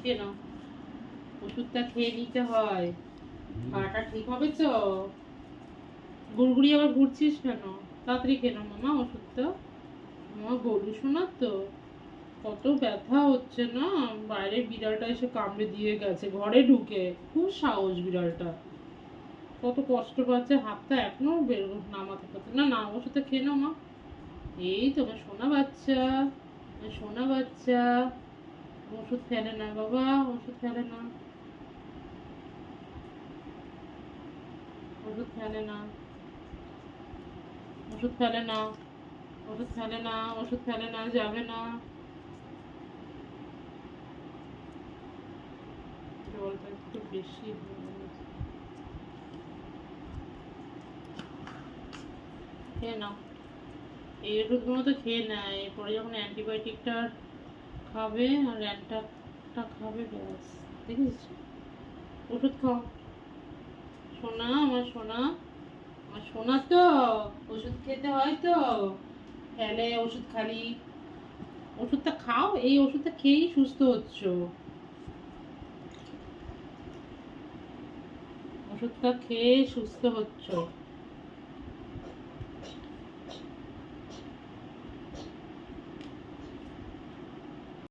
খেয়ে নাও, ওষুধটা খেয়ে নিতে হয়, খাওয়াটা ঠিক হবে তো। গুড়গুড়ি আবার ঘুরছিস কেন? তাড়াতাড়ি খেয়ে নাও মামা ওষুধটা। আমার গরু শোনার তো কত ব্যথা হচ্ছে না, বাইরে বিড়ালটা এসে কামড়ে দিয়ে গেছে ঘরে ঢুকে, খুব সাহস বিড়ালটা, কত কষ্ট পাচ্ছে, হাতটা এখনো বের নামাতে পারছে না। না ওষুধটা খেয়ে নাও মা। এই তোমার সোনা বাচ্চা, সোনা বাচ্চা, ওষুধ ফেলে না বাবা, ওষুধ ফেলে না, ওষুধ ফেলে না, ওষুধ ফেলে না, ওষুধ ফেলে না, ওষুধ ফেলে না, যাবে না। জলটা একটু বেশি খেয়ে নাও, এই ওষুধগুলো তো খেয়ে নেয়, এরপরে যখন অ্যান্টিবায়োটিকটা খাবে আর অ্যান্টাটা খাবে ব্যাস, দেখিস ওষুধ খাও। সোনা আমার সোনা, আমার সোনা তো, ওষুধ খেতে হয় তো, ফেলে ওষুধ খালি, ওষুধটা খাও, এই ওষুধটা খেয়েই সুস্থ হচ্ছ, ওষুধটা খেয়ে সুস্থ হচ্ছ।